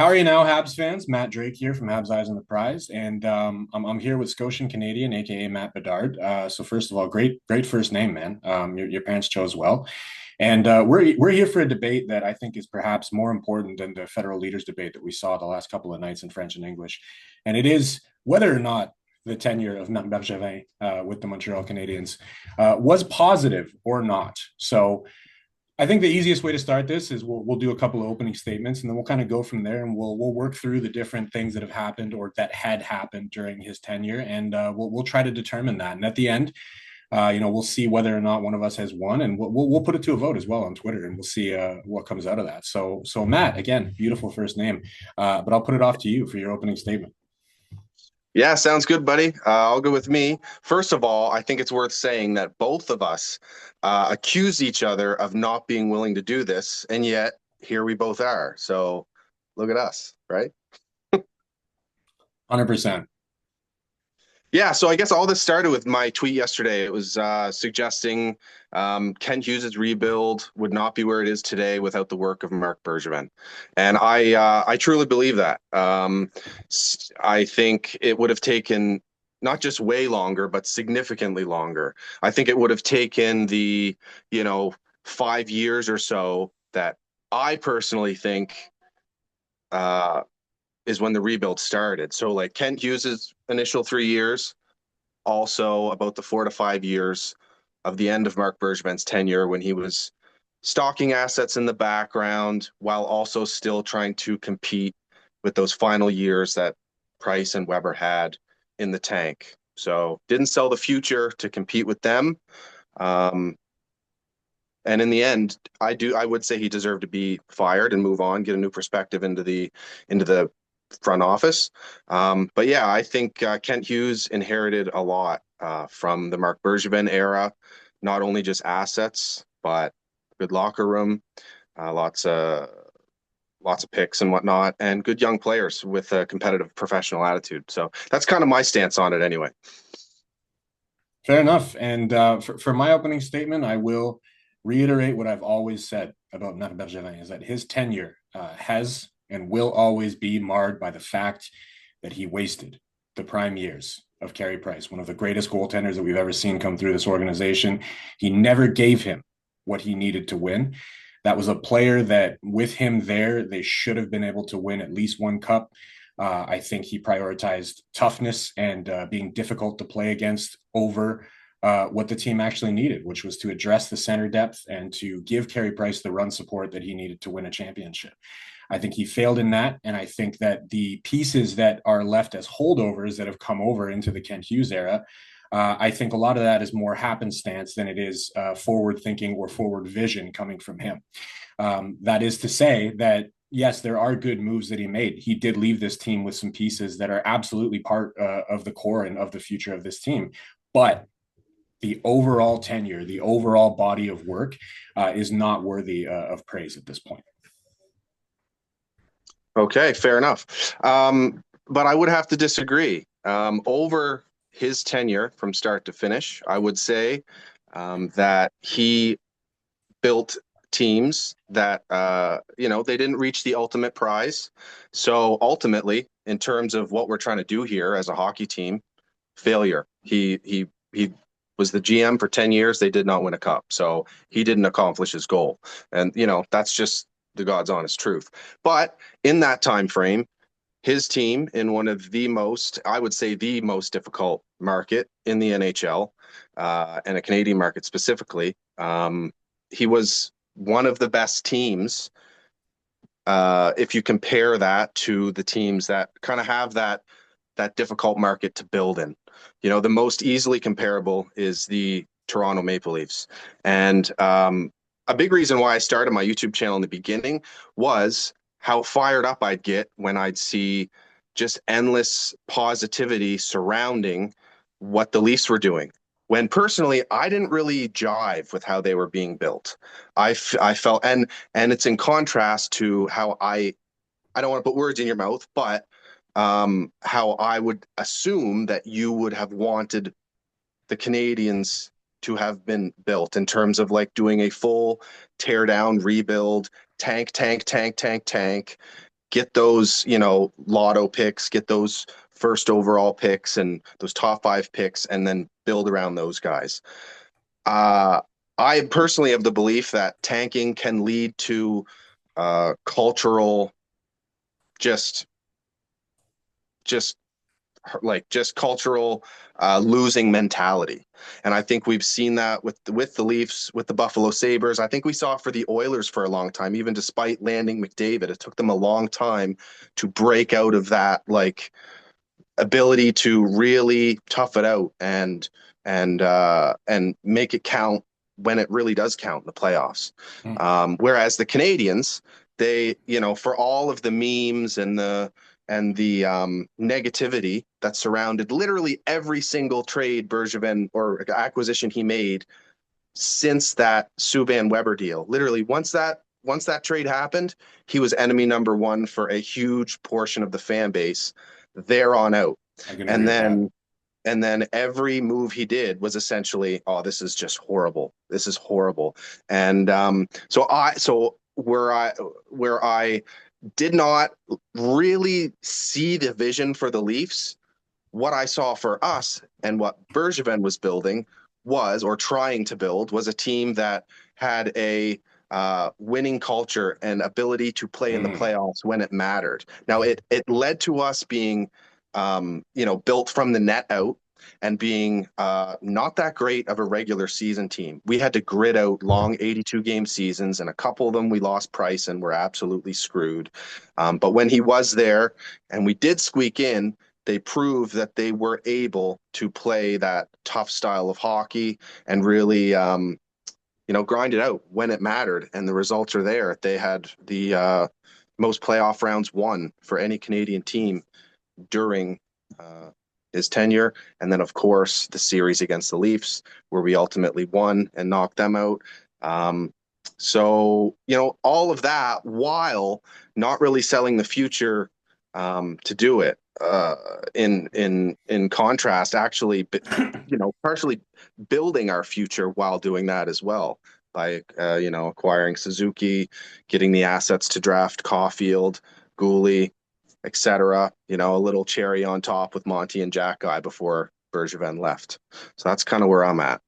How are you now, Habs fans? Matt Drake here from Habs Eyes on the Prize, and I'm here with Scotian Canadian, aka Matt Bedard. So first of all, great first name, man. Your parents chose well, and we're here for a debate that I think is perhaps more important than the federal leaders debate that we saw the last couple of nights in French and English, and it is whether or not the tenure of Marc Bergevin with the Montreal Canadiens was positive or not. So I think the easiest way to start this is we'll do a couple of opening statements and then we'll kind of go from there and we'll work through the different things that have happened or that had happened during his tenure and we'll try to determine that. And at the end, we'll see whether or not one of us has won, and we'll put it to a vote as well on Twitter, and we'll see what comes out of that. So Matt, again, beautiful first name, but I'll put it off to you for your opening statement. Yeah, sounds good, buddy. I'll go with me. First of all, I think it's worth saying that both of us accuse each other of not being willing to do this, and yet here we both are. So look at us, right? 100%. Yeah, so I guess all this started with my tweet yesterday. It was suggesting Ken Hughes's rebuild would not be where it is today without the work of Marc Bergevin, and I truly believe that. I think it would have taken not just way longer, but significantly longer. I think it would have taken you know, 5 years or so that I personally think uh, is when the rebuild started. So like Kent Hughes's initial 3 years, also about the 4 to 5 years of the end of Marc Bergevin's tenure when he was stocking assets in the background while also still trying to compete with those final years that Price and Weber had in the tank. So didn't sell the future to compete with them. Um, and in the end, I would say he deserved to be fired and move on, get a new perspective into the front office. But yeah, I think Kent Hughes inherited a lot from the Marc Bergevin era, not only just assets, but good locker room, uh, lots of lots of picks and whatnot, and good young players with a competitive professional attitude. So that's kind of my stance on it anyway. Fair enough. And for my opening statement, I will reiterate what I've always said about Marc Bergevin is that his tenure has and will always be marred by the fact that he wasted the prime years of Carey Price, one of the greatest goaltenders that we've ever seen come through this organization. He never gave him what he needed to win. That was a player that, with him there, they should have been able to win at least one cup. I think he prioritized toughness and being difficult to play against over what the team actually needed, which was to address the center depth and to give Carey Price the run support that he needed to win a championship. I think he failed in that. And I think that the pieces that are left as holdovers that have come over into the Kent Hughes era, I think a lot of that is more happenstance than it is forward thinking or forward vision coming from him. That is to say that yes, there are good moves that he made. He did leave this team with some pieces that are absolutely part of the core and of the future of this team. But the overall tenure, the overall body of work is not worthy of praise at this point. Okay, fair enough. But I would have to disagree. Over his tenure from start to finish, I would say that he built teams that they didn't reach the ultimate prize. So ultimately, in terms of what we're trying to do here as a hockey team, failure. He was the GM for 10 years. They did not win a cup. So he didn't accomplish his goal. And that's just the God's honest truth. But in that time frame, his team in one of the most, I would say the most difficult market in the NHL, and a Canadian market specifically, he was one of the best teams if you compare that to the teams that kind of have that difficult market to build in. The most easily comparable is the Toronto Maple Leafs. And a big reason why I started my YouTube channel in the beginning was how fired up I'd get when I'd see just endless positivity surrounding what the Leafs were doing. When personally, I didn't really jive with how they were being built. I felt, and it's in contrast to how I don't want to put words in your mouth, but how I would assume that you would have wanted the Canadians to have been built in terms of like doing a full tear down, rebuild, tank, tank, tank, tank, tank. get those, lotto picks, get those first overall picks and those top five picks, and then build around those guys. Uh, I personally have the belief that tanking can lead to cultural, just just just cultural losing mentality. And I think we've seen that with the Leafs, with the Buffalo Sabres. I think we saw it for the Oilers for a long time, even despite landing McDavid. It took them a long time to break out of that ability to really tough it out and make it count when it really does count in the playoffs. Mm. Whereas the Canadians, they, for all of the memes and the negativity that surrounded literally every single trade Bergevin or acquisition he made since that Subban Weber deal. Literally, once that trade happened, he was enemy number one for a huge portion of the fan base there on out. I can agree And with that. then every move he did was essentially, oh, this is just horrible. This is horrible. And so where I did not really see the vision for the Leafs, what I saw for us and what Bergevin was building was, or trying to build, was a team that had a winning culture and ability to play in the Mm. playoffs when it mattered. Now, it led to us being, built from the net out and being not that great of a regular season team. We had to grit out long 82 game seasons, and a couple of them we lost Price and were absolutely screwed. But when he was there and we did squeak in, they proved that they were able to play that tough style of hockey and really, grind it out when it mattered. And the results are there. They had the most playoff rounds won for any Canadian team during his tenure. And then, of course, the series against the Leafs, where we ultimately won and knocked them out. So, all of that while not really selling the future to do it. In contrast, actually, partially building our future while doing that as well by acquiring Suzuki, getting the assets to draft Caulfield, Gooley, etc. A little cherry on top with Monty and Jack Guy before Bergevin left. So that's kind of where I'm at.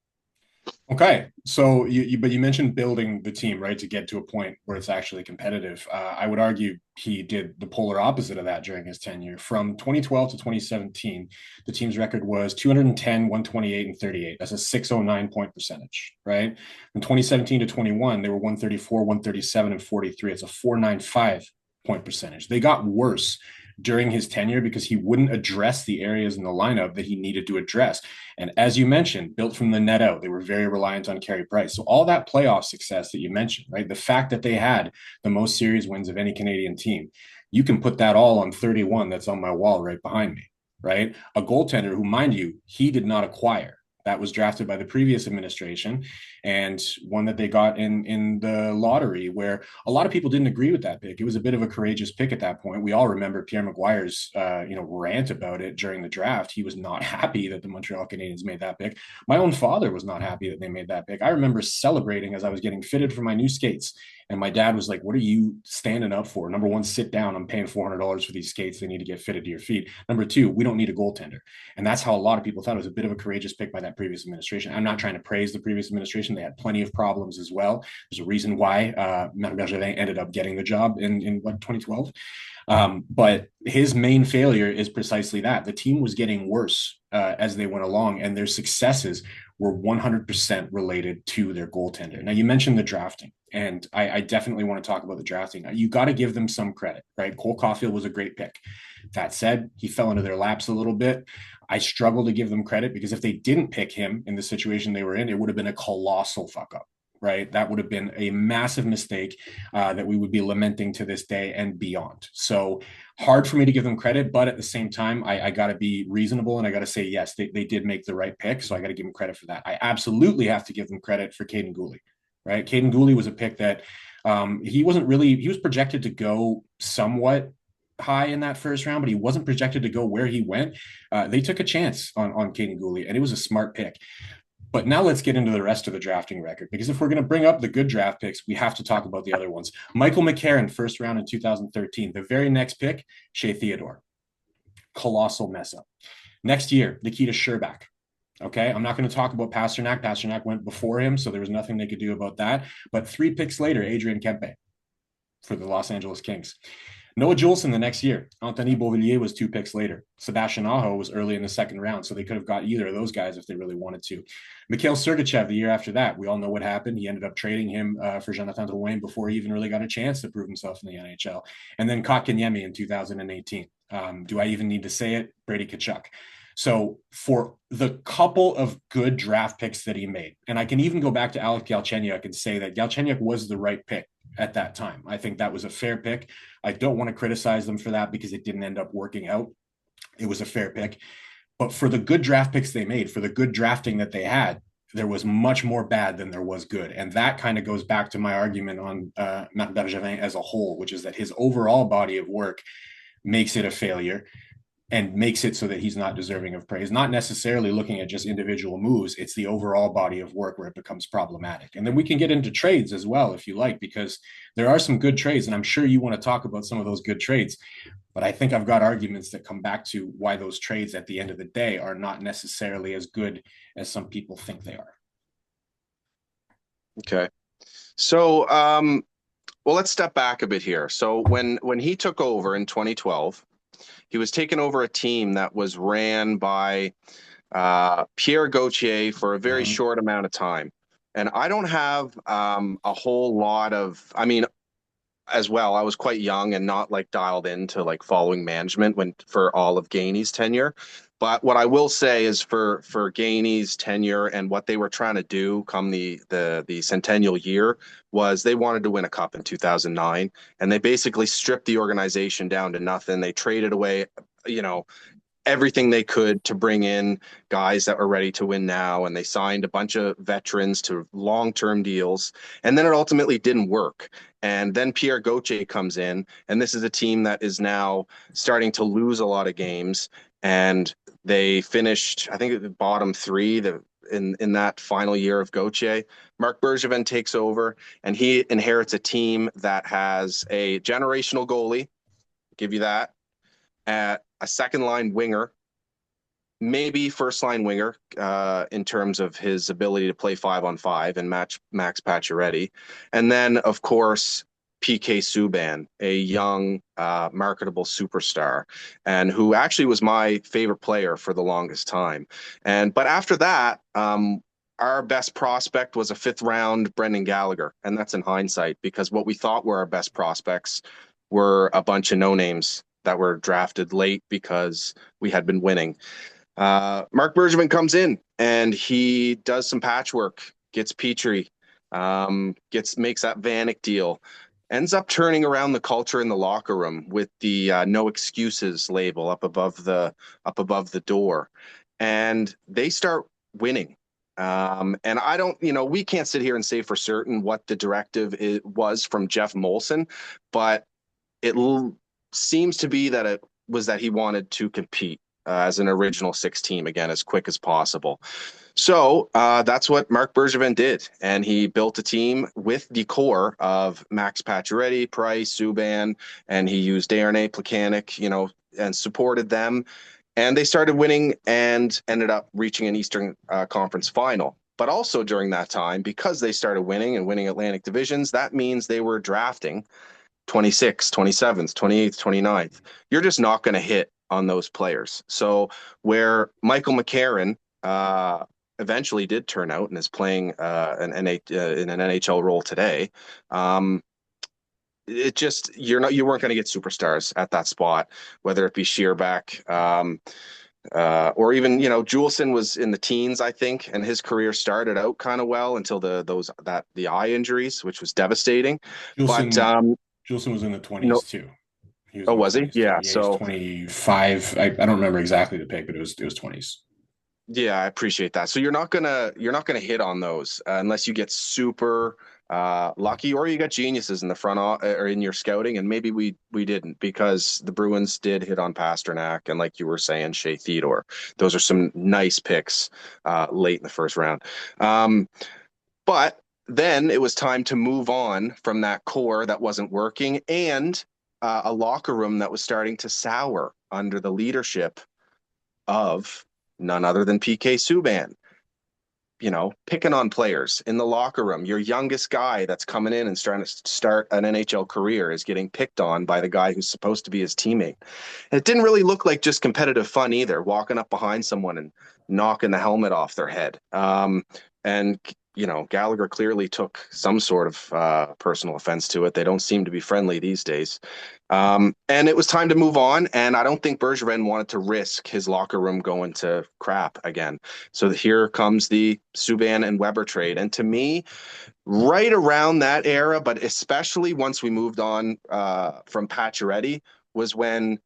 Okay, so but you mentioned building the team, right, to get to a point where it's actually competitive. I would argue he did the polar opposite of that during his tenure. From 2012 to 2017, the team's record was 210, 128, and 38. That's a 609 point percentage, right? From 2017 to 21, they were 134, 137, and 43. It's a 495 point percentage. They got worse during his tenure because he wouldn't address the areas in the lineup that he needed to address. And as you mentioned, built from the net out, they were very reliant on Carey Price. So all that playoff success that you mentioned, right? The fact that they had the most series wins of any Canadian team, you can put that all on 31 that's on my wall right behind me, right? A goaltender who, mind you, he did not acquire. That was drafted by the previous administration, and one that they got in the lottery, where a lot of people didn't agree with that pick. It was a bit of a courageous pick at that point. We all remember Pierre Maguire's rant about it during the draft. He was not happy that the Montreal Canadiens made that pick. My own father was not happy that they made that pick. I remember celebrating as I was getting fitted for my new skates. And my dad was like, "What are you standing up for? Number one, sit down. I'm paying $400 for these skates. They need to get fitted to your feet. Number two, we don't need a goaltender." And that's how a lot of people thought it was a bit of a courageous pick by that previous administration. I'm not trying to praise the previous administration. They had plenty of problems as well. There's a reason why Marc Bergevin ended up getting the job in 2012. But his main failure is precisely that. The team was getting worse as they went along, and their successes were 100% related to their goaltender. Now, you mentioned the drafting, and I definitely want to talk about the drafting. You got to give them some credit, right? Cole Caulfield was a great pick. That said, he fell into their laps a little bit. I struggle to give them credit because if they didn't pick him in the situation they were in, it would have been a colossal fuck up, right? That would have been a massive mistake that we would be lamenting to this day and beyond. So hard for me to give them credit, but at the same time, I got to be reasonable and I got to say, yes, they did make the right pick. So I got to give them credit for that. I absolutely have to give them credit for Caden Gooley, right? Caden Gooley was a pick that he was projected to go somewhat high in that first round, but he wasn't projected to go where he went. They took a chance on Caden Gooley, and it was a smart pick. But now let's get into the rest of the drafting record, because if we're going to bring up the good draft picks, we have to talk about the other ones. Michael McCarron, first round in 2013. The very next pick, Shea Theodore. Colossal mess up. Next year, Nikita Sherbak. Okay, I'm not going to talk about Pasternak. Pasternak went before him, so there was nothing they could do about that. But 3 picks later, Adrian Kempe for the Los Angeles Kings. Noah Juleson the next year. Anthony Beauvillier was 2 picks later. Sebastian Aho was early in the second round, so they could have got either of those guys if they really wanted to. Mikhail Sergachev the year after that. We all know what happened. He ended up trading him for Jonathan Drouin before he even really got a chance to prove himself in the NHL. And then Kotkaniemi in 2018. Do I even need to say it? Brady Tkachuk. So for the couple of good draft picks that he made, and I can even go back to Alex Galchenyuk and say that Galchenyuk was the right pick at that time. I think that was a fair pick. I don't want to criticize them for that because it didn't end up working out. It was a fair pick. But for the good draft picks they made, for the good drafting that they had, there was much more bad than there was good. And that kind of goes back to my argument on Marc Bergevin as a whole, which is that his overall body of work makes it a failure and makes it so that he's not deserving of praise, not necessarily looking at just individual moves. It's the overall body of work where it becomes problematic. And then we can get into trades as well, if you like, because there are some good trades, and I'm sure you want to talk about some of those good trades. But I think I've got arguments that come back to why those trades at the end of the day are not necessarily as good as some people think they are. Okay. So, well, let's step back a bit here. So when he took over in 2012, he was taking over a team that was ran by Pierre Gauthier for a very short amount of time. And I don't have a whole lot of, I mean, as well, I was quite young and not like dialed into like following management when for all of Gainey's tenure. But what I will say is for Gainey's tenure and what they were trying to do come the centennial year was they wanted to win a cup in 2009, and they basically stripped the organization down to nothing. They traded away, you know, everything they could to bring in guys that were ready to win now, and they signed a bunch of veterans to long-term deals, and then it ultimately didn't work. And then Pierre Gauthier comes in, and this is a team that is now starting to lose a lot of games, and they finished, I think, at the bottom 3 in that final year of Gauthier. Marc Bergevin takes over, and he inherits a team that has a generational goalie, give you that, at a second line winger, maybe first line winger in terms of his ability to play 5-on-5 and match Max Pacioretty. And then, of course, PK Subban, a young, marketable superstar, and who actually was my favorite player for the longest time. But after that, our best prospect was a 5th round Brendan Gallagher. And that's in hindsight, because what we thought were our best prospects were a bunch of no-names that were drafted late because we had been winning. Marc Bergevin comes in and he does some patchwork, gets Petrie, makes that Vanek deal, ends up turning around the culture in the locker room with the no excuses label up above the door, and they start winning. And I don't, we can't sit here and say for certain what the directive was from Jeff Molson, but it seems to be that it was that he wanted to compete as an original 6 team again as quick as possible. So that's what Marc Bergevin did, and he built a team with the core of Max Pacioretty, Price, Subban, and he used Darnay, Plekanec, and supported them, and they started winning and ended up reaching an Eastern Conference final. But also during that time, because they started winning and winning Atlantic divisions, that means they were drafting 26th, 27th, 28th, 29th. You're just not going to hit on those players. So where Michael McCarron eventually did turn out and is playing in an NHL role today, it just you weren't going to get superstars at that spot, whether it be Sherbak or even Juleson was in the teens, I think, and his career started out kind of well until the eye injuries, which was devastating. Juleson was in the 20s too. He was was he? Yeah. Yeah, so 25. I don't remember exactly the pick, but it was 20s. Yeah, I appreciate that. So you're not gonna hit on those unless you get super Lucky, or you got geniuses in the or in your scouting, and maybe we didn't, because the Bruins did hit on Pasternak and, like you were saying, Shea Theodore. Those are some nice picks late in the first round. But then it was time to move on from that core that wasn't working, and a locker room that was starting to sour under the leadership of none other than PK Subban. Picking on players in the locker room. Your youngest guy that's coming in and starting to start an NHL career is getting picked on by the guy who's supposed to be his teammate. And it didn't really look like just competitive fun either, walking up behind someone and knocking the helmet off their head. And Gallagher clearly took some sort of personal offense to it. They don't seem to be friendly these days. And it was time to move on. And I don't think Bergevin wanted to risk his locker room going to crap again. So here comes the Subban and Weber trade. And to me, right around that era, but especially once we moved on from Pacioretty, was when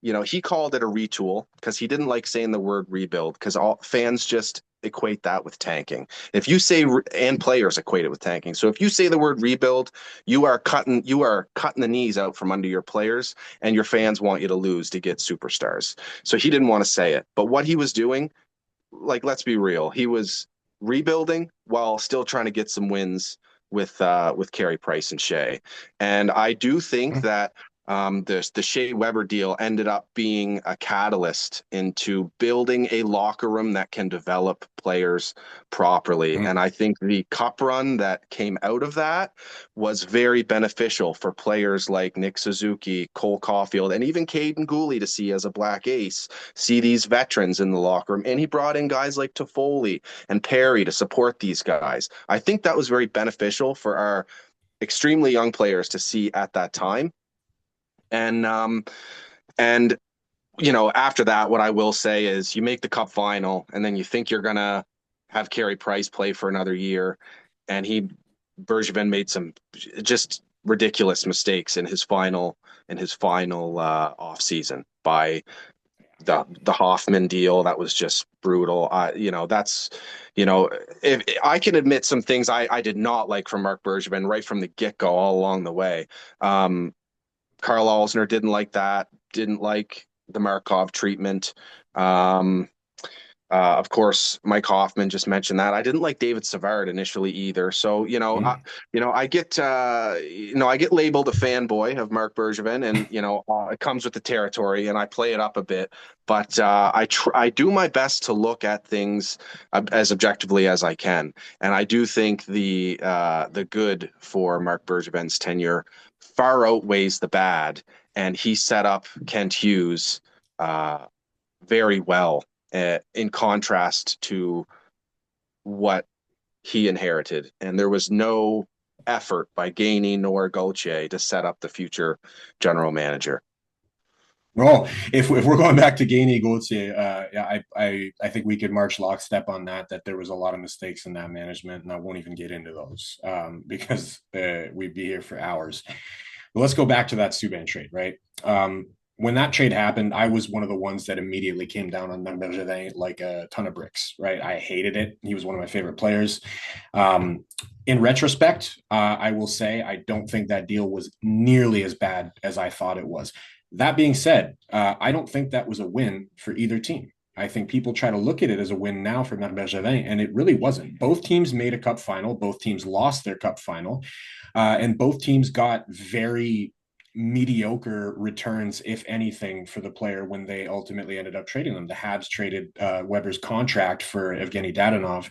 he called it a retool, because he didn't like saying the word rebuild, because all fans just equate that with tanking. If you say, and players equate it with tanking. So if you say the word rebuild, you are cutting the knees out from under your players, and your fans want you to lose to get superstars. So he didn't want to say it. But what he was doing, like, let's be real, he was rebuilding while still trying to get some wins with Carey Price and Shea. And I do think that the Shea Weber deal ended up being a catalyst into building a locker room that can develop players properly. And I think the cup run that came out of that was very beneficial for players like Nick Suzuki, Cole Caulfield, and even Caden Gooley to see as a black ace, see these veterans in the locker room. And he brought in guys like Toffoli and Perry to support these guys. I think that was very beneficial for our extremely young players to see at that time. And after that, what I will say is, you make the cup final, and then you think you're gonna have Carey Price play for another year, and Bergevin made some just ridiculous mistakes in his final off season by the Hoffman deal. That was just brutal. If I can admit some things I did not like from Marc Bergevin right from the get-go all along the way. Carl Alsner didn't like that, didn't like the Markov treatment. Of course, Mike Hoffman just mentioned that. I didn't like David Savard initially either. So, I get labeled a fanboy of Marc Bergevin, and, it comes with the territory, and I play it up a bit. But I do my best to look at things as objectively as I can. And I do think the good for Marc Bergevin's tenure far outweighs the bad. And he set up Kent Hughes very well, in contrast to what he inherited. And there was no effort by Gainey nor Gauthier to set up the future general manager. Well, if we're going back to Gainey Gauthier, I think we could march lockstep on that there was a lot of mistakes in that management, and I won't even get into those because we'd be here for hours. But let's go back to that Subban trade, right? When that trade happened, I was one of the ones that immediately came down on Bergevin like a ton of bricks, right? I hated it. He was one of my favorite players. In retrospect, I will say I don't think that deal was nearly as bad as I thought it was. That being said, I don't think that was a win for either team. I think people try to look at it as a win now for Marc Bergevin, and it really wasn't. Both teams made a cup final. Both teams lost their cup final. And both teams got very mediocre returns, if anything, for the player when they ultimately ended up trading them. The Habs traded Weber's contract for Evgeny Dadonov.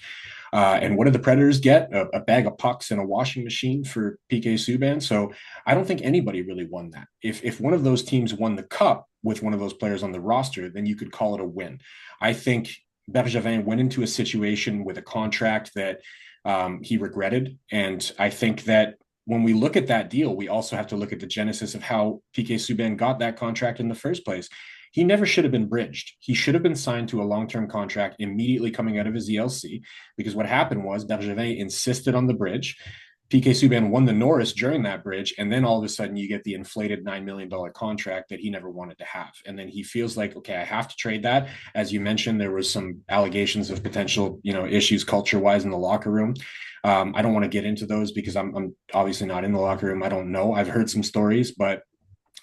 And what did the Predators get? A bag of pucks and a washing machine for PK Subban. So I don't think anybody really won that. If one of those teams won the cup with one of those players on the roster, then you could call it a win. I think Bergevin went into a situation with a contract that he regretted. And I think that when we look at that deal, we also have to look at the genesis of how PK Subban got that contract in the first place. He never should have been bridged. He should have been signed to a long-term contract immediately coming out of his ELC, because what happened was Bergevin insisted on the bridge. PK Subban won the Norris during that bridge, and then all of a sudden you get the inflated $9 million contract that he never wanted to have. And then he feels like, okay, I have to trade that. As you mentioned, there was some allegations of potential, issues culture-wise in the locker room. I don't want to get into those because I'm obviously not in the locker room. I don't know. I've heard some stories, but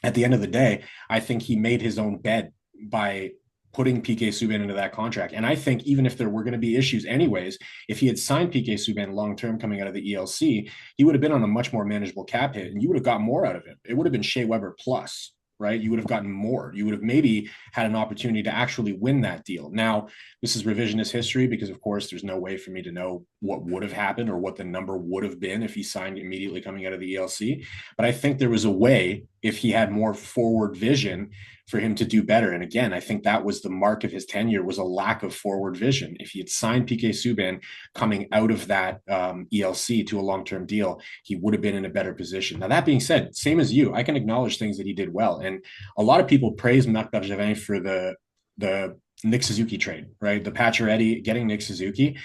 at the end of the day, I think he made his own bed by putting PK Subban into that contract. And I think even if there were going to be issues anyways, if he had signed PK Subban long term coming out of the ELC, he would have been on a much more manageable cap hit and you would have got more out of him. It would have been Shea Weber plus, right? You would have gotten more. You would have maybe had an opportunity to actually win that deal. Now, this is revisionist history because, of course, there's no way for me to know what would have happened or what the number would have been if he signed immediately coming out of the ELC. But I think there was a way, if he had more forward vision, for him to do better. And again, I think that was the mark of his tenure, was a lack of forward vision. If he had signed PK Subban coming out of that ELC to a long-term deal, he would have been in a better position. Now, that being said, same as you, I can acknowledge things that he did well. And a lot of people praise Marc Bergevin for the Nick Suzuki trade, right? The Pacioretty getting Nick Suzuki.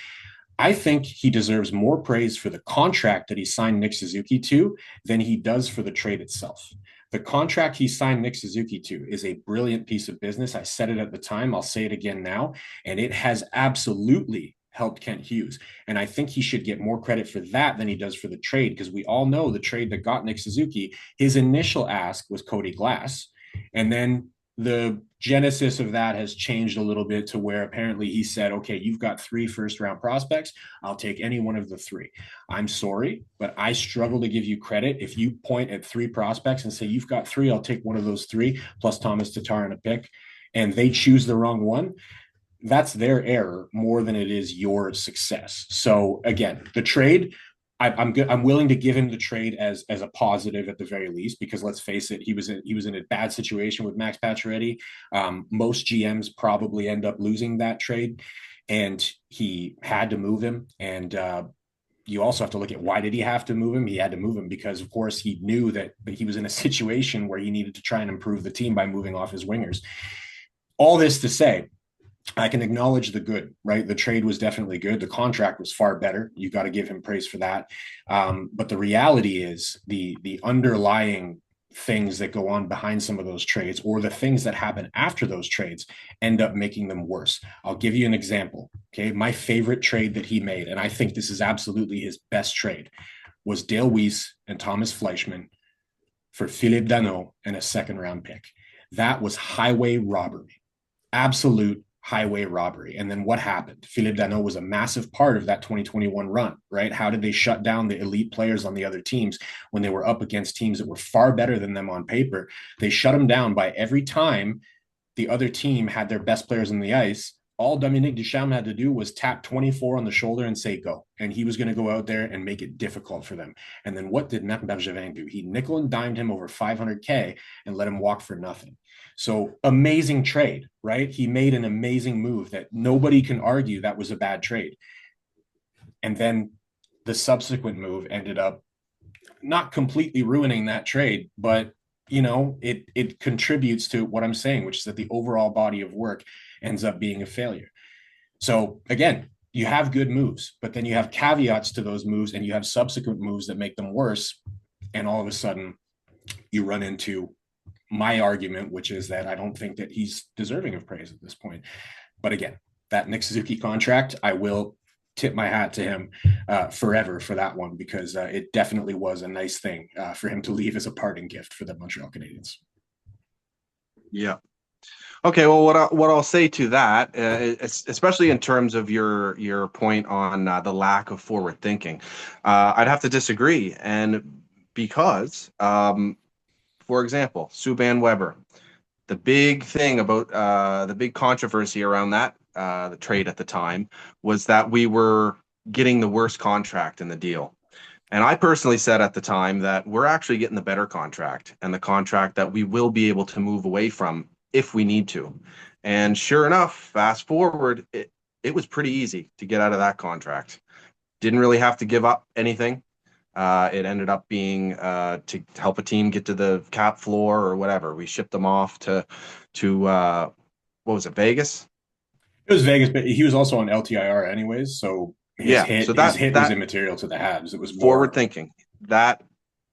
I think he deserves more praise for the contract that he signed Nick Suzuki to than he does for the trade itself. The contract he signed Nick Suzuki to is a brilliant piece of business. I said it at the time. I'll say it again now. And it has absolutely helped Kent Hughes. And I think he should get more credit for that than he does for the trade, because we all know the trade that got Nick Suzuki, his initial ask was Cody Glass. And then the genesis of that has changed a little bit to where apparently he said, okay, you've got 3 first-round prospects. I'll take any one of the 3. I'm sorry, but I struggle to give you credit. If you point at 3 prospects and say, you've got 3, I'll take one of those 3, plus Thomas Tatar and a pick, and they choose the wrong one, that's their error more than it is your success. So again, the trade, I'm willing to give him the trade as a positive at the very least, because let's face it, he was in a bad situation with Max Pacioretty. Most GMs probably end up losing that trade, and he had to move him. And you also have to look at, why did he have to move him? He had to move him because, of course, he knew that he was in a situation where he needed to try and improve the team by moving off his wingers. All this to say, I can acknowledge the good, right? The trade was definitely good. The contract was far better. You got to give him praise for that. But the reality is the underlying things that go on behind some of those trades, or the things that happen after those trades, end up making them worse. I'll give you an example. Okay. My favorite trade that he made, and I think this is absolutely his best trade, was Dale Weiss and Thomas Fleischmann for Philippe Danault and a 2nd-round pick. That was highway robbery. Absolute highway robbery. And then what happened? Philippe Danault was a massive part of that 2021 run, right? How did they shut down the elite players on the other teams when they were up against teams that were far better than them on paper? They shut them down by every time the other team had their best players on the ice. All Dominique Ducharme had to do was tap 24 on the shoulder and say go. And he was going to go out there and make it difficult for them. And then what did Marc Bergevin do? He nickel and dimed him over $500K and let him walk for nothing. So amazing trade, right? He made an amazing move that nobody can argue that was a bad trade. And then the subsequent move ended up not completely ruining that trade, but it contributes to what I'm saying, which is that the overall body of work ends up being a failure. So again, you have good moves, but then you have caveats to those moves, and you have subsequent moves that make them worse. And all of a sudden you run into my argument, which is that I don't think that he's deserving of praise at this point. But again, that Nick Suzuki contract, I will tip my hat to him forever for that one, because it definitely was a nice thing for him to leave as a parting gift for the Montreal Canadiens. Yeah. Okay. Well, what I'll say to that, especially in terms of your point on the lack of forward thinking, I'd have to disagree, and because for example, Subban Weber, the big thing about the big controversy around that the trade at the time was that we were getting the worst contract in the deal. And I personally said at the time that we're actually getting the better contract, and the contract that we will be able to move away from if we need to. And sure enough, fast forward, it was pretty easy to get out of that contract. Didn't really have to give up anything. It ended up being to help a team get to the cap floor or whatever. We shipped them off to what was it, Vegas? It was Vegas, but he was also on LTIR anyways. So Yeah. So his hit was that immaterial to the Habs. It was forward more. thinking, that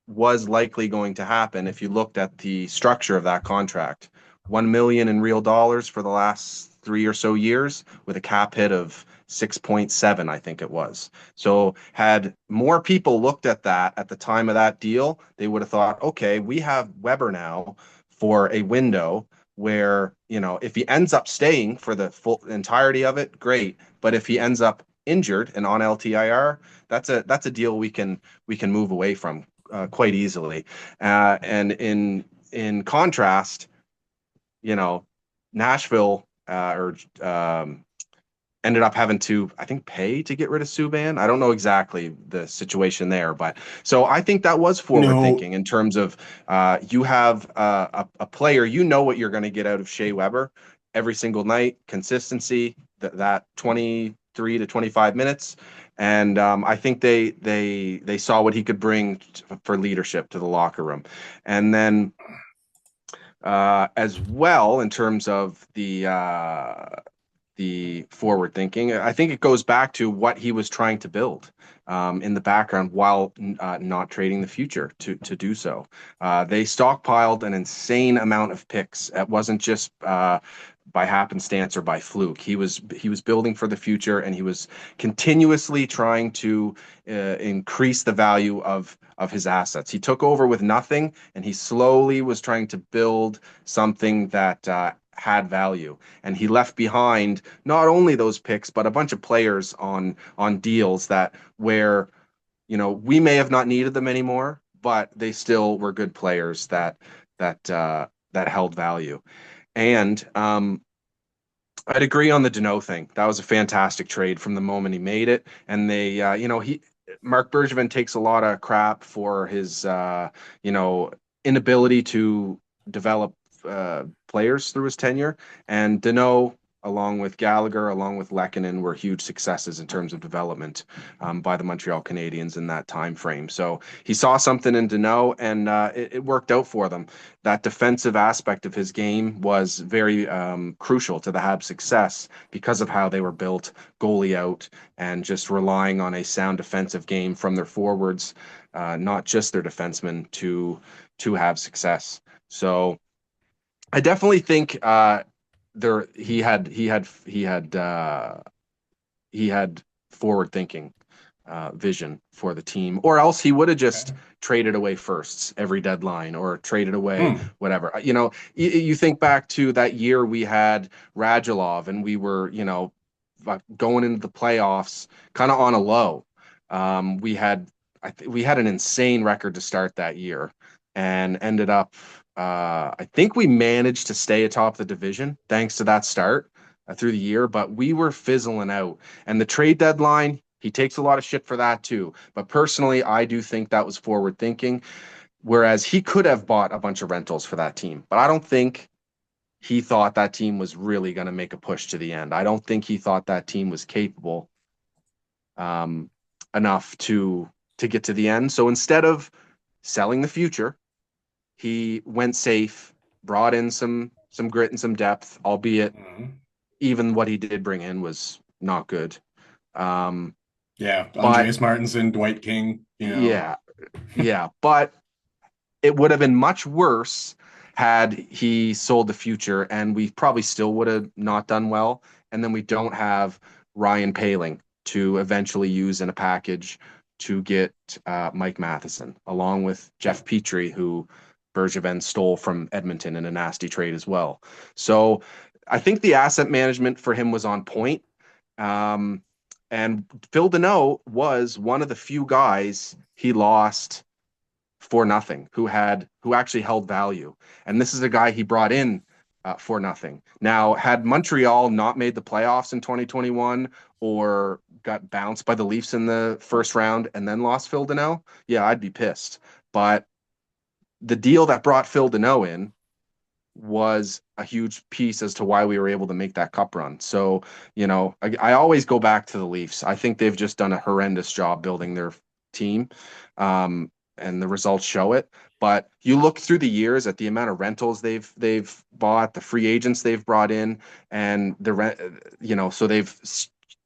was likely going to happen if you looked at the structure of that contract. 1 million in real dollars for the last 3 or so years with a cap hit of 6.7, I think it was. So had more people looked at that at the time of that deal, they would have thought, okay, we have Weber now for a window where, if he ends up staying for the full entirety of it, great. But if he ends up injured and on LTIR, that's a deal we can move away from quite easily. And in contrast, you know, Nashville or ended up having to, I think, pay to get rid of Subban. I don't know exactly the situation there, but so I think that was forward No, thinking in terms of you have a player, what you're going to get out of Shea Weber every single night, consistency, that 23 to 25 minutes. And I think they saw what he could bring for leadership to the locker room. And then as well, in terms of the forward thinking, I think it goes back to what he was trying to build in the background while not trading the future to do so. They stockpiled an insane amount of picks. It wasn't just by happenstance or by fluke. He was building for the future, and he was continuously trying to increase the value of his assets. He took over with nothing, and he slowly was trying to build something that had value. And he left behind not only those picks, but a bunch of players on deals that where we may have not needed them anymore, but they still were good players that held value. And I'd agree on the Danault thing. That was a fantastic trade from the moment he made it. And Marc Bergevin takes a lot of crap for his, inability to develop players through his tenure. And Danault, along with Gallagher, along with Lehkonen, were huge successes in terms of development by the Montreal Canadiens in that time frame. So he saw something in Danault, and it worked out for them. That defensive aspect of his game was very crucial to the Habs' success because of how they were built, goalie out, and just relying on a sound defensive game from their forwards, not just their defensemen, to have success. So I definitely think there he had forward thinking vision for the team, or else he would have just okay. traded away firsts every deadline or traded away Hmm. whatever. You think back to that year we had Radulov, and we were going into the playoffs kind of on a low. We had we had an insane record to start that year, and ended up. I think we managed to stay atop the division thanks to that start through the year, but we were fizzling out. And the trade deadline, he takes a lot of shit for that too. But personally, I do think that was forward thinking. Whereas he could have bought a bunch of rentals for that team, but I don't think he thought that team was really going to make a push to the end. I don't think he thought that team was capable um, enough to get to the end. So instead of selling the future, he went safe, brought in some grit and some depth, albeit Mhm. even what he did bring in was not good. Um, Yeah, but Andreas Martinson, Dwight King, yeah, yeah, but it would have been much worse had he sold the future, and we probably still would have not done well. And then we don't have Ryan Paling to eventually use in a package to get Mike Matheson, along with Jeff Petrie, who Bergevin stole from Edmonton in a nasty trade as well. So I think the asset management for him was on point. Um, and Phil Deneau was one of the few guys he lost for nothing, who actually held value. And this is a guy he brought in for nothing. Now, had Montreal not made the playoffs in 2021 or got bounced by the Leafs in the first round and then lost Phil Deneau, yeah, I'd be pissed. But the deal that brought Phil Deneau in was a huge piece as to why we were able to make that cup run. So, I always go back to the Leafs. I think they've just done a horrendous job building their team. And the results show it. But you look through the years at the amount of rentals they've bought, the free agents they've brought in, and so they've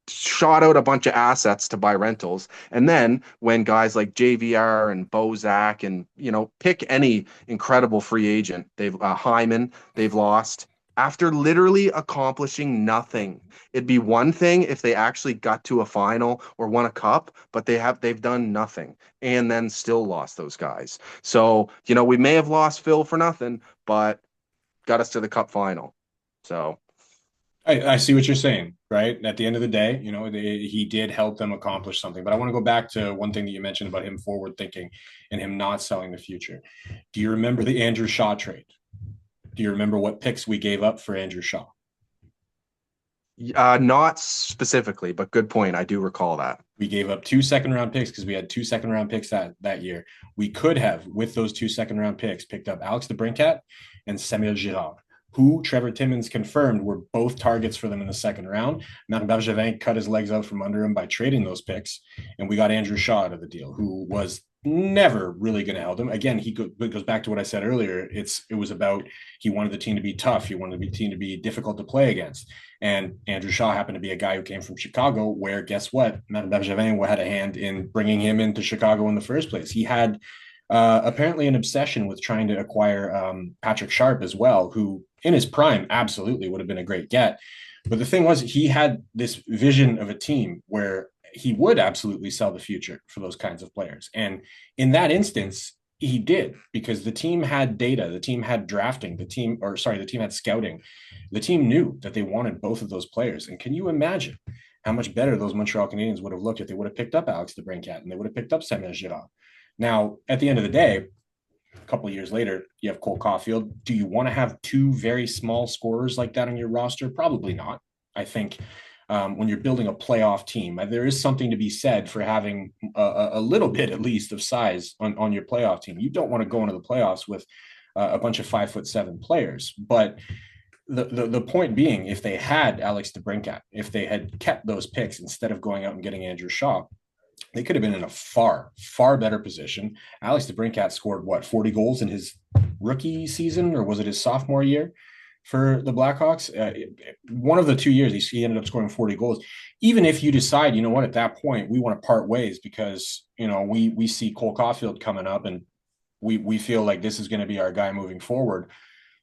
shot out a bunch of assets to buy rentals. And then when guys like JVR and Bozak and, pick any incredible free agent, they've Hyman, they've lost after literally accomplishing nothing. It'd be one thing if they actually got to a final or won a cup, but they've done nothing and then still lost those guys. So, we may have lost Phil for nothing, but got us to the cup final. So I see what you're saying, right? At the end of the day, he did help them accomplish something. But I want to go back to one thing that you mentioned about him forward thinking and him not selling the future. Do you remember the Andrew Shaw trade? Do you remember what picks we gave up for Andrew Shaw? not specifically, but good point. I do recall that. We gave up 2 second-round picks because we had 2 second-round picks that year. We could have, with those 2 second-round picks, picked up Alex DeBrincat and Samuel Girard, who Trevor Timmons confirmed were both targets for them in the second round. Marc Bergevin cut his legs out from under him by trading those picks, and we got Andrew Shaw out of the deal, who was never really going to help him. Again, it goes back to what I said earlier. It was about he wanted the team to be tough. He wanted the team to be difficult to play against. And Andrew Shaw happened to be a guy who came from Chicago, where guess what? Marc Bergevin had a hand in bringing him into Chicago in the first place. He had apparently an obsession with trying to acquire Patrick Sharp as well, who in his prime absolutely would have been a great get. But the thing was, he had this vision of a team where he would absolutely sell the future for those kinds of players. And in that instance, he did, because the team had data, the team had drafting, the team had scouting. The team knew that they wanted both of those players. And can you imagine how much better those Montreal Canadiens would have looked if they would have picked up Alex DeBrincat and they would have picked up Samuel Girard? Now, at the end of the day, a couple of years later, you have Cole Caulfield. Do you want to have two very small scorers like that on your roster? Probably not. I think when you're building a playoff team, there is something to be said for having a little bit, at least, of size on your playoff team. You don't want to go into the playoffs with a bunch of 5'7" players. But the point being, if they had Alex DeBrincat, if they had kept those picks instead of going out and getting Andrew Shaw, they could have been in a far, far better position. Alex DeBrincat scored 40 goals in his rookie season, or was it his sophomore year for the Blackhawks? One of the 2 years, he ended up scoring 40 goals. Even if you decide, at that point we want to part ways because we see Cole Caulfield coming up and we feel like this is going to be our guy moving forward.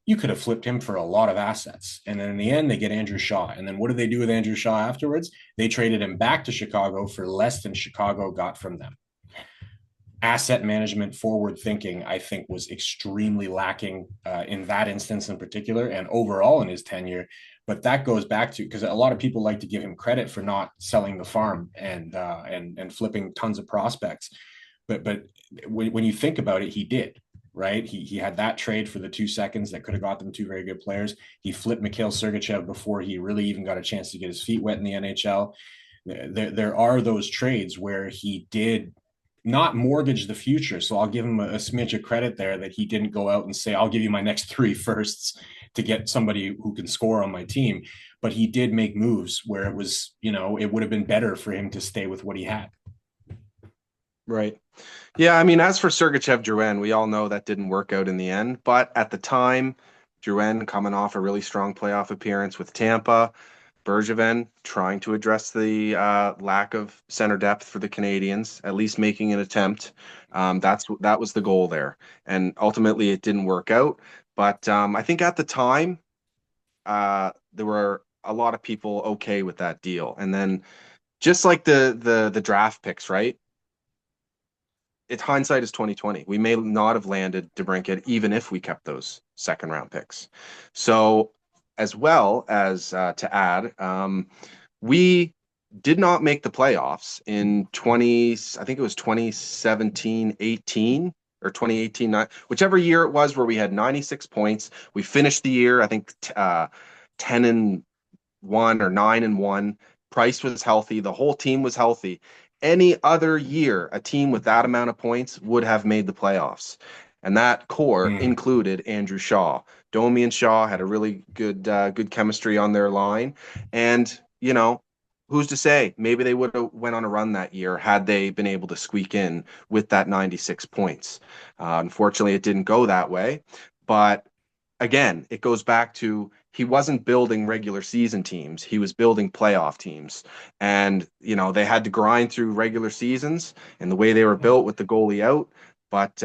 You could have flipped him for a lot of assets. And then in the end, they get Andrew Shaw. And then what did they do with Andrew Shaw afterwards? They traded him back to Chicago for less than Chicago got from them. Asset management, forward thinking, I think, was extremely lacking in that instance in particular and overall in his tenure. But that goes back to, because a lot of people like to give him credit for not selling the farm and flipping tons of prospects. But when you think about it, he did. Right, he had that trade for the 2 seconds that could have got them two very good players. He flipped Mikhail Sergachev before he really even got a chance to get his feet wet in the NHL. There are those trades where he did not mortgage the future. So I'll give him a smidge of credit there that he didn't go out and say, I'll give you my next 3 firsts to get somebody who can score on my team. But he did make moves where it was, it would have been better for him to stay with what he had. Right. Yeah, I mean, as for Sergachev Drouin, we all know that didn't work out in the end. But at the time, Drouin coming off a really strong playoff appearance with Tampa, Bergevin trying to address the lack of center depth for the Canadiens, at least making an attempt. That was the goal there, and ultimately it didn't work out. But I think at the time, there were a lot of people okay with that deal. And then just like the draft picks, right? It's hindsight is 2020. We may not have landed DeBrincat even if we kept those second round picks. So, as well as to add, we did not make the playoffs in I think it was 2017, 18 or 2018, whichever year it was where we had 96 points. We finished the year, I think 10-1 or 9-1. Price was healthy. The whole team was healthy. Any other year, a team with that amount of points would have made the playoffs. And that core included Andrew Shaw. Domi and Shaw had a really good chemistry on their line. And, who's to say? Maybe they would have went on a run that year had they been able to squeak in with that 96 points. Unfortunately, it didn't go that way. But again, it goes back to he wasn't building regular season teams. He was building playoff teams. And, they had to grind through regular seasons and the way they were built with the goalie out. But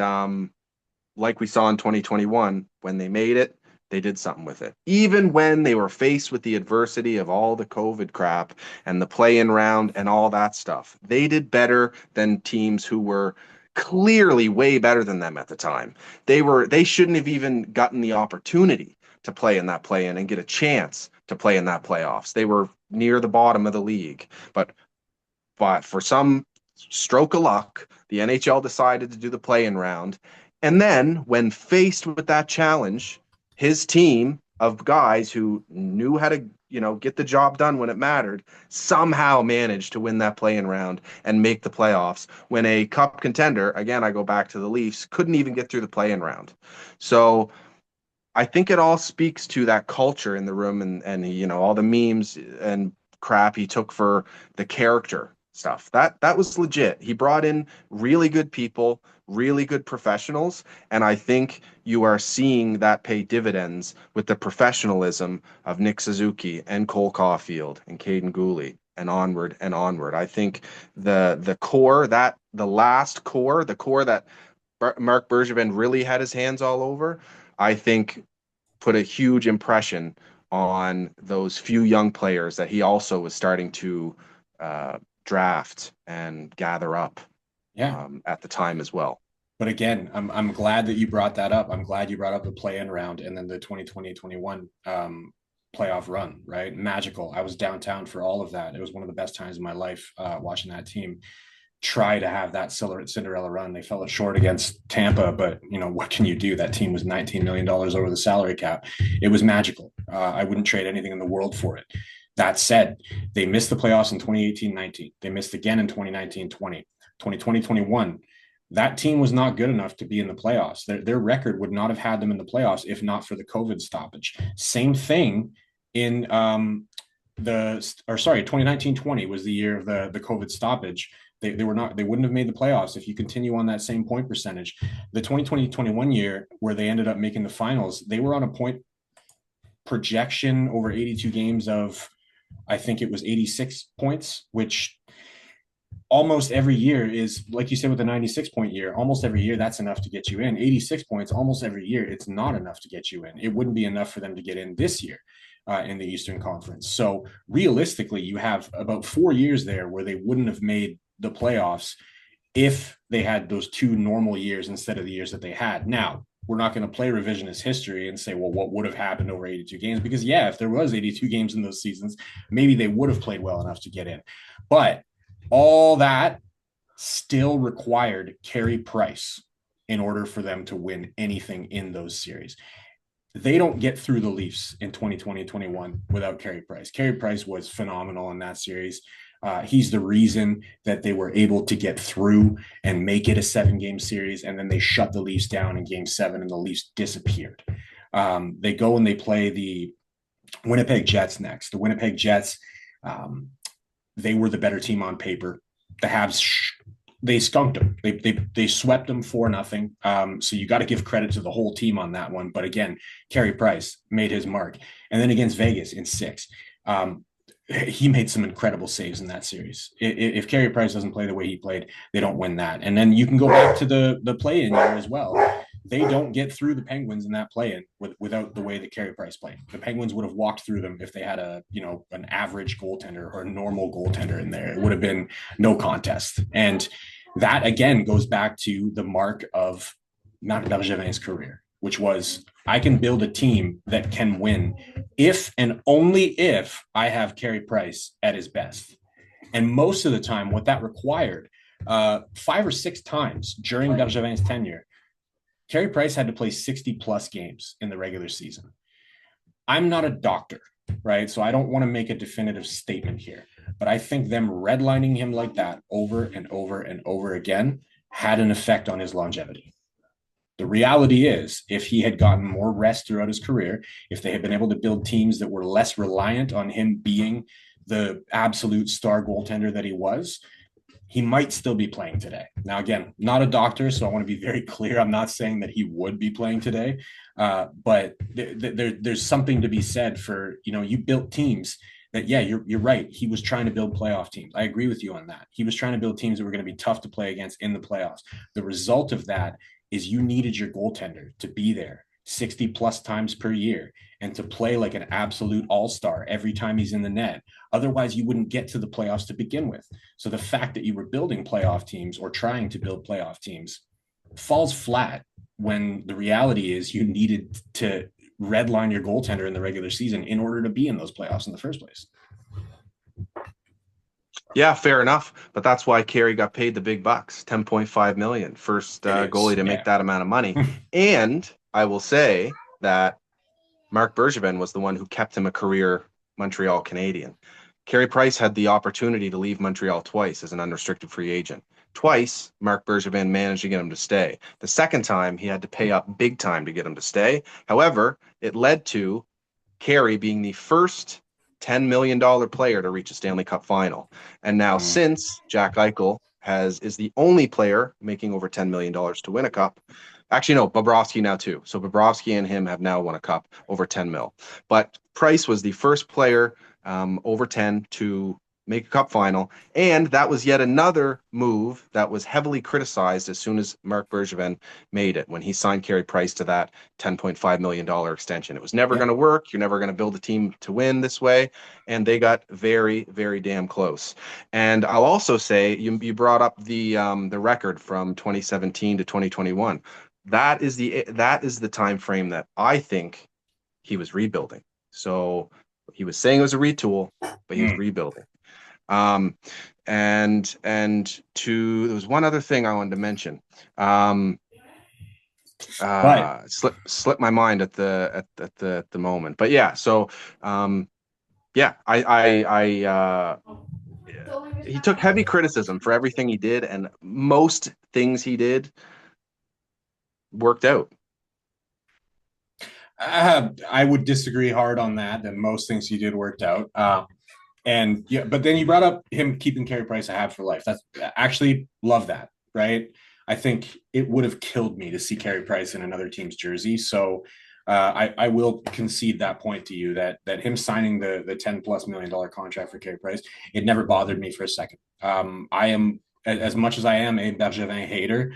like we saw in 2021, when they made it, they did something with it. Even when they were faced with the adversity of all the COVID crap and the play-in round and all that stuff, they did better than teams who were clearly way better than them at the time. They shouldn't have even gotten the opportunity to play in that play-in and get a chance to play in that playoffs. They were near the bottom of the league, but for some stroke of luck, the NHL decided to do the play-in round. And then when faced with that challenge, his team of guys who knew how to, get the job done when it mattered, somehow managed to win that play-in round and make the playoffs when a cup contender, again, I go back to the Leafs, couldn't even get through the play-in round. So I think it all speaks to that culture in the room and all the memes and crap he took for the character stuff. That was legit. He brought in really good people, really good professionals, and I think you are seeing that pay dividends with the professionalism of Nick Suzuki and Cole Caulfield and Caden Gooley and onward and onward. I think the core, the last core, the core that Marc Bergevin really had his hands all over, I think put a huge impression on those few young players that he also was starting to draft and gather up at the time as well. But again, I'm glad that you brought that up. I'm glad you brought up the play-in round and then the 2020-21 playoff run, right? Magical. I was downtown for all of that. It was one of the best times of my life watching that team try to have that Cinderella run. They fell short against Tampa, but what can you do? That team was $19 million over the salary cap. It was magical. I wouldn't trade anything in the world for it. That said, they missed the playoffs in 2018-19. They missed again in 2019-20, 2020-21. That team was not good enough to be in the playoffs. Their record would not have had them in the playoffs if not for the COVID stoppage. Same thing in 2019-20 was the year of the COVID stoppage. They wouldn't have made the playoffs if you continue on that same point percentage. The 2020-21 year where they ended up making the finals, they were on a point projection over 82 games of, I think it was 86 points, which almost every year is, like you said, with the 96-point year, almost every year that's enough to get you in. 86 points, almost every year, it's not enough to get you in. It wouldn't be enough for them to get in this year in the Eastern Conference. So realistically, you have about 4 years there where they wouldn't have made the playoffs if they had those 2 normal years instead of the years that they had. Now, we're not going to play revisionist history and say, well, what would have happened over 82 games? Because, yeah, if there was 82 games in those seasons, maybe they would have played well enough to get in. But all that still required Carey Price in order for them to win anything in those series. They don't get through the Leafs in 2020-21 without Carey Price. Carey Price was phenomenal in that series. He's the reason that they were able to get through and make it a 7-game series, and then they shut the Leafs down in Game 7, and the Leafs disappeared. They go and they play the Winnipeg Jets next. The Winnipeg Jets, they were the better team on paper. The Habs, they skunked them. They swept them 4-0. So you got to give credit to the whole team on that one. But again, Carey Price made his mark. And then against Vegas in 6, he made some incredible saves in that series. If Carey Price doesn't play the way he played, they don't win that. And then you can go back to the play-in year as well. They don't get through the Penguins in that play-in without the way that Carey Price played. The Penguins would have walked through them if they had an average goaltender or a normal goaltender in there. It would have been no contest. And that, again, goes back to the mark of Marc Bergevin's career, which was, I can build a team that can win if and only if I have Carey Price at his best. And most of the time, what that required, 5 or 6 times during Bergevin's tenure, Carey Price had to play 60-plus games in the regular season. I'm not a doctor, right? So I don't want to make a definitive statement here. But I think them redlining him like that over and over and over again had an effect on his longevity. The reality is, if he had gotten more rest throughout his career, if they had been able to build teams that were less reliant on him being the absolute star goaltender that he was, he might still be playing today. Now, again, not a doctor, so I want to be very clear. I'm not saying that he would be playing today, but there's something to be said for, you built teams that, yeah, you're right. He was trying to build playoff teams. I agree with you on that. He was trying to build teams that were going to be tough to play against in the playoffs. The result of that is you needed your goaltender to be there 60 plus times per year and to play like an absolute all-star every time he's in the net. Otherwise, you wouldn't get to the playoffs to begin with. So the fact that you were building playoff teams or trying to build playoff teams falls flat when the reality is you needed to redline your goaltender in the regular season in order to be in those playoffs in the first place. Yeah, fair enough. But that's why Carey got paid the big bucks, 10.5 million. First goalie to make that amount of money. And I will say that Marc Bergevin was the one who kept him a career Montreal Canadian. Carey Price had the opportunity to leave Montreal twice as an unrestricted free agent. Twice, Marc Bergevin managed to get him to stay. The second time, he had to pay up big time to get him to stay. However, it led to Carey being the first $10 million player to reach a Stanley Cup final. And now, since Jack Eichel is the only player making over $10 million to win a cup. Actually, no, Bobrovsky now too. So Bobrovsky and him have now won a cup over 10 mil. But Price was the first player over 10 to make a cup final. And that was yet another move that was heavily criticized as soon as Marc Bergevin made it, when he signed Carey Price to that $10.5 million extension. It was never going to work. You're never going to build a team to win this way. And they got very, very damn close. And I'll also say, you brought up the record from 2017 to 2021. That is the time frame that I think he was rebuilding. So he was saying it was a retool, but he was rebuilding. And there was one other thing I wanted to mention. Slipped my mind at the moment. But yeah, so he took heavy criticism for everything he did, and most things he did worked out. I would disagree hard on that most things he did worked out. And yeah, but then you brought up him keeping Carey Price a HABS for life. That's actually love that, right? I think it would have killed me to see Carey Price in another team's jersey. So I will concede that point to you that him signing the $10+ million contract for Carey Price, it never bothered me for a second. I am, as much as I am a Bergevin hater,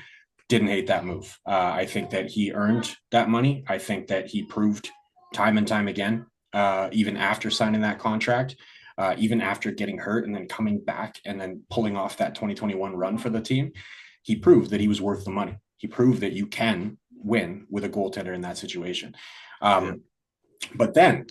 didn't hate that move. I think that he earned that money. I think that he proved time and time again, even after signing that contract, even after getting hurt and then coming back and then pulling off that 2021 run for the team, he proved that he was worth the money. He proved that you can win with a goaltender in that situation. But then,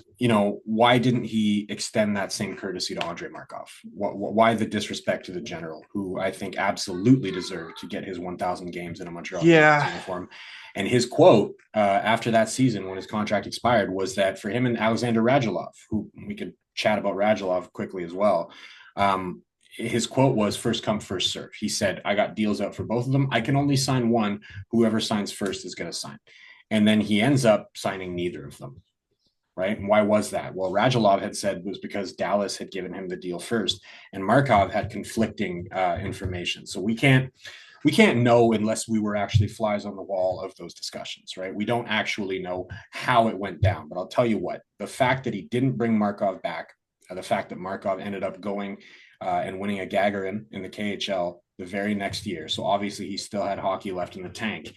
why didn't he extend that same courtesy to Andrei Markov? Why the disrespect to the general, who I think absolutely deserved to get his 1,000 games in a Montreal Canadiens uniform? And his quote after that season, when his contract expired, was that for him and Alexander Radulov, who we could chat about Radulov quickly as well, his quote was first come, first serve. He said, I got deals out for both of them. I can only sign one. Whoever signs first is going to sign. And then he ends up signing neither of them. Right. And why was that? Well, Radulov had said was because Dallas had given him the deal first, and Markov had conflicting information. So we can't know unless we were actually flies on the wall of those discussions. Right. We don't actually know how it went down. But I'll tell you what, the fact that he didn't bring Markov back, the fact that Markov ended up going and winning a Gagarin in the KHL the very next year. So obviously he still had hockey left in the tank.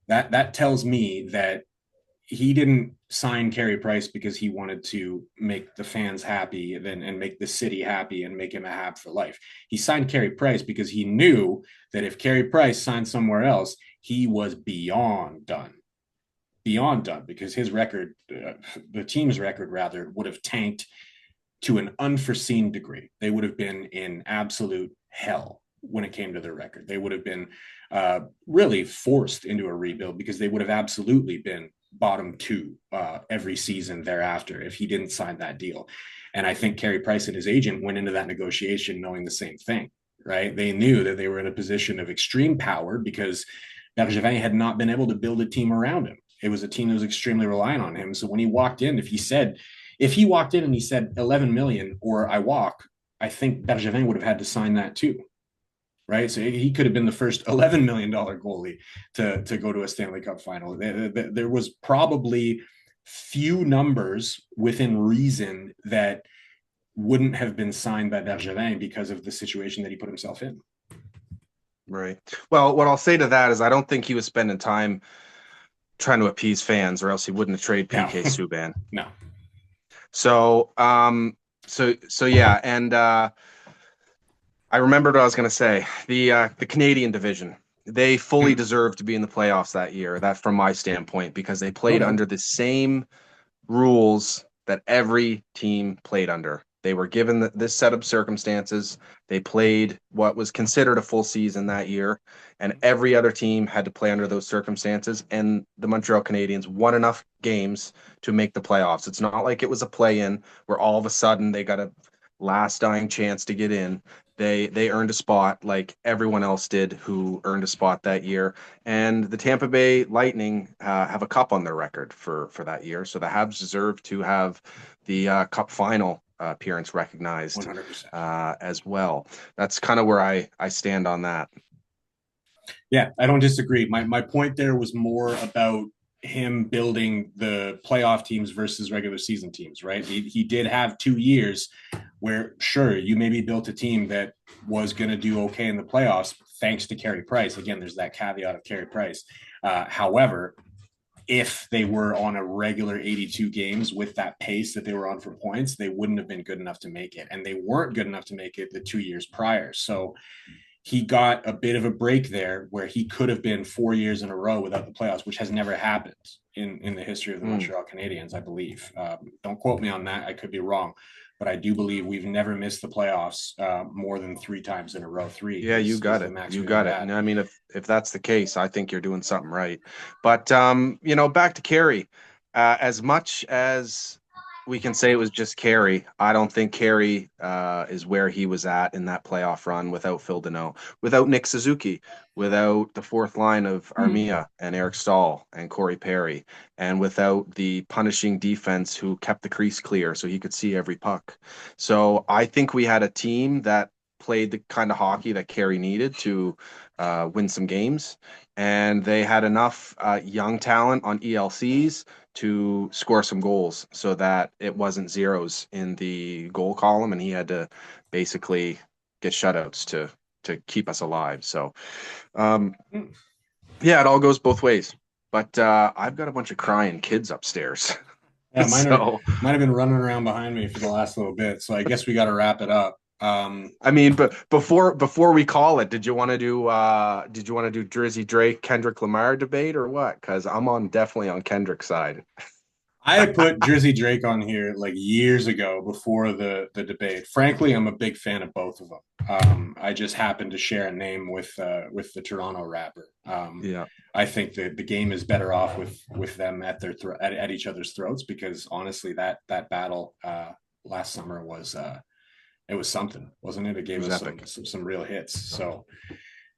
That tells me that he didn't sign Carey Price because he wanted to make the fans happy and make the city happy and make him a HAB for life. He signed Carey Price because he knew that if Carey Price signed somewhere else, he was beyond done, because his record, the team's record rather, would have tanked to an unforeseen degree. They would have been in absolute hell when it came to their record. They would have been really forced into a rebuild because they would have absolutely been bottom two every season thereafter if he didn't sign that deal. And I think Carey Price and his agent went into that negotiation knowing the same thing, right? They knew that they were in a position of extreme power because Bergevin had not been able to build a team around him. It was a team that was extremely reliant on him. So when he walked in, if he walked in and he said 11 million or I walk, I think Bergevin would have had to sign that too. right? So he could have been the first $11 million goalie to go to a Stanley Cup final. There was probably few numbers within reason that wouldn't have been signed by Bergevin because of the situation that he put himself in. Right. Well, what I'll say to that is I don't think he was spending time trying to appease fans, or else he wouldn't have traded No, PK Subban. no. So, so yeah, and I remembered what I was going to say. The Canadian division, they fully deserved to be in the playoffs that year. That, from my standpoint, because they No played doubt. under the same rules that every team played under. They were given this set of circumstances. They played what was considered a full season that year, and every other team had to play under those circumstances. And the Montreal Canadiens won enough games to make the playoffs. It's not like it was a play-in where all of a sudden they got a last dying chance to get in. They earned a spot like everyone else did who earned a spot that year. And the Tampa Bay Lightning have a cup on their record for that year. So the Habs deserve to have the cup final appearance recognized 100%. as well. That's kind of where I stand on that. Yeah, I don't disagree. My point there was more about him building the playoff teams versus regular season teams, right? He did have 2 years where, sure, you maybe built a team that was going to do okay in the playoffs thanks to Carey Price. Again, there's that caveat of Carey Price. However, if they were on a regular 82 games with that pace that they were on for points, they wouldn't have been good enough to make it. And they weren't good enough to make it the 2 years prior. So he got a bit of a break there where he could have been 4 years in a row without the playoffs, which has never happened in the history of the Montreal Canadiens, I believe. Don't quote me on that. I could be wrong. But I do believe we've never missed the playoffs more than 3 times in a row. Three. Yeah, you got it. You got it. And I mean, if that's the case, I think you're doing something right. But back to Carey. As much as we can say it was just Carey, I don't think Carey is where he was at in that playoff run without Phil Deneau, without Nick Suzuki, without the fourth line of Armia and Eric Stahl and Corey Perry, and without the punishing defense who kept the crease clear so he could see every puck. So I think we had a team that played the kind of hockey that Carey needed to win some games. And they had enough young talent on ELCs to score some goals so that it wasn't zeros in the goal column. And he had to basically get shutouts to keep us alive. So, yeah, it all goes both ways. But I've got a bunch of crying kids upstairs. Yeah, might have been running around behind me for the last little bit. So I guess we got to wrap it up. I mean, but before we call it, did you want to do Drizzy Drake, Kendrick Lamar debate or what? Because I'm definitely on Kendrick's side. I put Drizzy Drake on here like years ago before the debate. Frankly, I'm a big fan of both of them. I just happened to share a name with the Toronto rapper. Yeah, I think that the game is better off with them at their at each other's throats, because honestly, that battle last summer was it was something, wasn't it? It gave us some real hits. So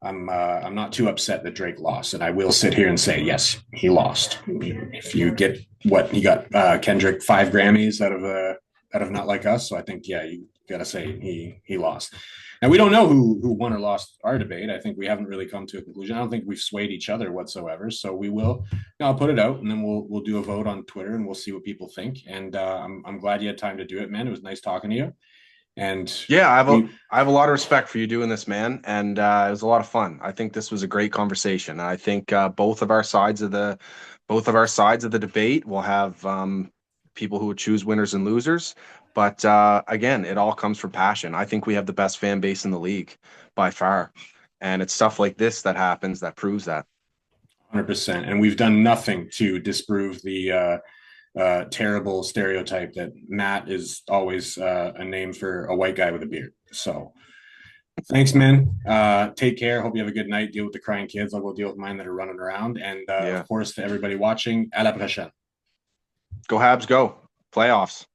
I'm not too upset that Drake lost, and I will sit here and say yes, he lost. If you get what he got, Kendrick 5 Grammys out of Not Like Us, so I think you got to say he lost. And we don't know who won or lost our debate. I think we haven't really come to a conclusion. I don't think we've swayed each other whatsoever. So we will. I'll put it out, and then we'll do a vote on Twitter, and we'll see what people think. And I'm glad you had time to do it, man. It was nice talking to you. And yeah, I have a lot of respect for you doing this, man, and it was a lot of fun. I think this was a great conversation. I think both of our sides of the debate will have people who would choose winners and losers. But again, it all comes from passion. I think we have the best fan base in the league by far, and it's stuff like this that happens that proves that. 100%. And we've done nothing to disprove the terrible stereotype that Matt is always a name for a white guy with a beard. So thanks, man. Take care. Hope you have a good night. Deal with the crying kids. I'll go deal with mine that are running around. And of course, to everybody watching, à la prochaine. Go Habs, go. Playoffs.